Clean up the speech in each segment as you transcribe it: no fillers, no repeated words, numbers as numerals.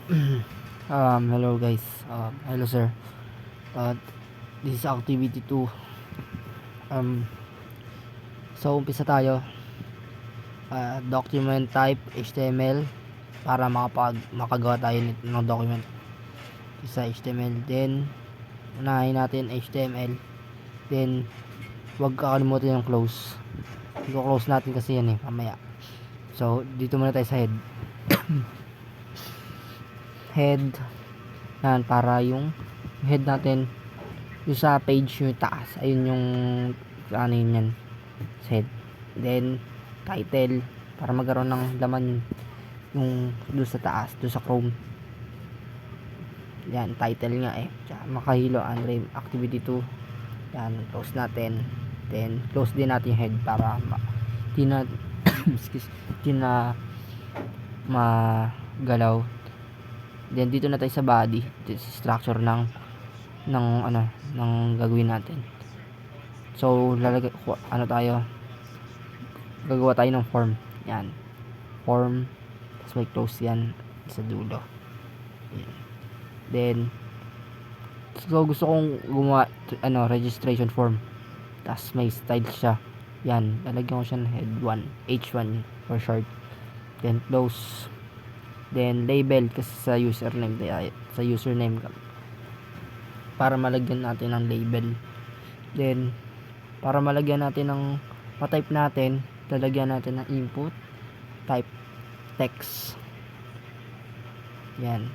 Hello guys. Hello sir. Uh, this is activity 2. Um, so umpisa tayo. Document type HTML para makagawa tayo ng document sa HTML. Then unahin natin HTML. Then wag kakalimutan yung close. I-close natin kasi yan mamaya. So dito muna tayo sa head. Head. Yan para yung head natin yung sa page yung taas. Ayun yung ano yun yan. Head. Then title para magkaroon ng laman yung doon sa taas, doon sa Chrome. Yan, title nga Tsaka Makahilo Andre activity 2. Yan, close natin. Then close din natin yung head para di na di na magalaw. Then dito na tayo sa body, structure ng gagawin natin. So gagawa tayo ng form. Yan, form, tapos may close yan sa dulo. Yan. Then so gusto kong gumawa registration form, tapos may style siya. Yan, lalagyan ko siya ng head 1, H1 for short. Then close. Then label kasi sa username para malagyan natin ng label. Then para malagyan natin ng pa-type natin, lalagyan natin ng input type text. Yan.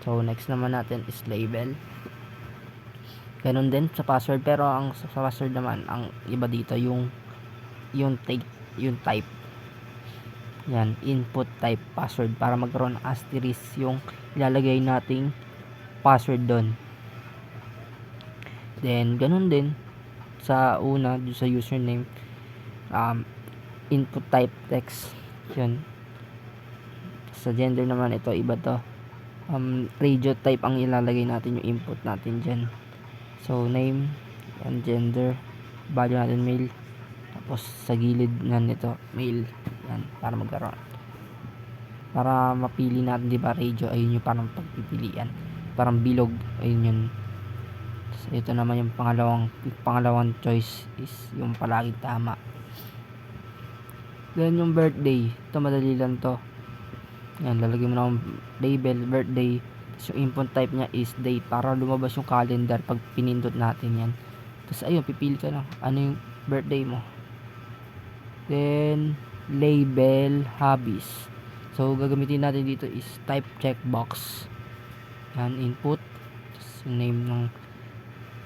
So next naman natin is label. Ganun din sa password, pero ang sa password naman ang iba dito yung type. Yan, input type password para magkaroon ng asterisk yung ilalagay nating password doon. Then ganun din sa una dun sa username, input type text. Yun. Sa gender naman ito iba to. Radio type ang ilalagay natin yung input natin dyan. So name and gender, value natin male, tapos sa gilid nga nito male. Yan, para magkaroon, para mapili natin, di ba, radio, ayun yung parang pagpipilian, parang bilog, ayun yun. So, ito naman yung pangalawang choice is yung palagi tama. Then yung birthday, ito madali lang to. Yan, lalagyan mo na ng label birthday. So input type niya is date para lumabas yung calendar pag pinindot natin yan. Tapos ayun, pipili ka lang ano yung birthday mo. Then label hobbies. So gagamitin natin dito is type checkbox. Yan, input. Tapos yung name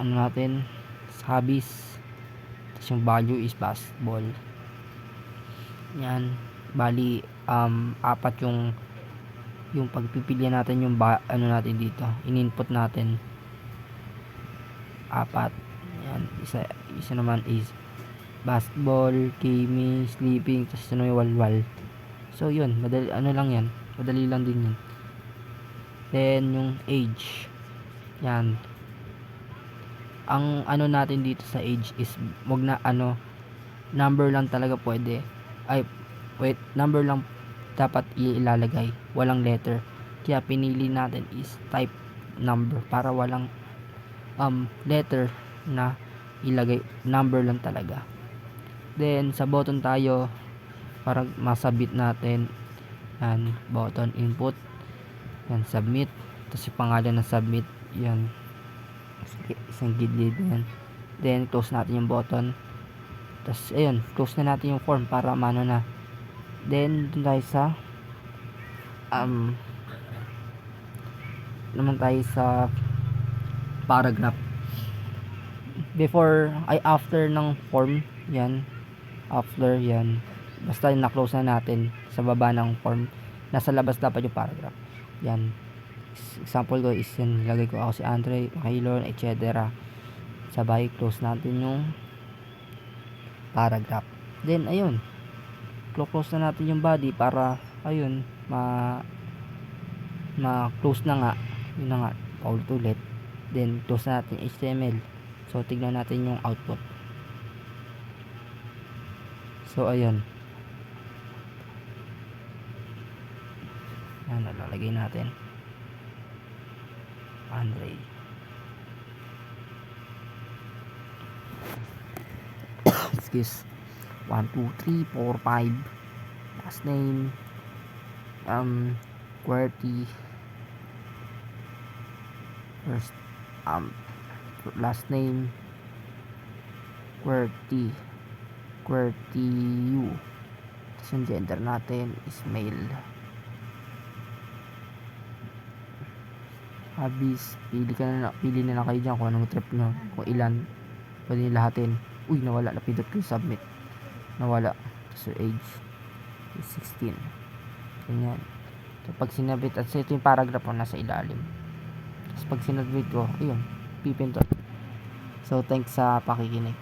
ng natin, hobbies. Tapos yung value is basketball. Yan, bali apat yung pagpipilian natin yung natin dito, in-input natin apat. Yan, isa naman is basketball, gaming, sleeping, tapos yung walwal. So yun, madali lang yan, madali lang din yun. Then yung age, yan, ang natin dito sa age is wag na number lang talaga pwede, number lang dapat ilalagay, walang letter. Kaya pinili natin is type number para walang letter na ilagay, number lang talaga. Then sa button tayo, para masubmit natin, yan, button input, yan, submit, tapos yung pangalan ng submit, yan, isang gilid yan. Then close natin yung button, tapos ayun, close na natin yung form para na. Then dun tayo sa naman tayo sa paragraph. After ng form, yan, after yan, basta na-close na natin sa baba ng form, nasa labas dapat yung paragraph. Yan, example ko is yan, lagay ko ako si Andre, Maylon, etc. Sabay close natin yung paragraph. Then ayun, close na natin yung body para ayun close na nga, yun na nga, paulit-ulit. Then close na natin HTML. So tignan natin yung output. So ayun, yan, nalalagay natin. Andre. Excuse. 1, 2, 3, 4, 5. Last name. QWERTY. First. Last name. QWERTY. QWERTY U. Tapos yung gender natin is male. Hobbies. Pili na lang kayo dyan kung anong trip nyo. Kung ilan. Pwede nyo lahatin. Uy, nawala. Napindot ko yung submit. Nawala. Tapos your age is 16. Ganyan. So, pag sinabit, at ito yung paragraph na nasa ilalim. Tapos pag sinabit ko, ayun, pipindot. So, thanks sa pakikinig.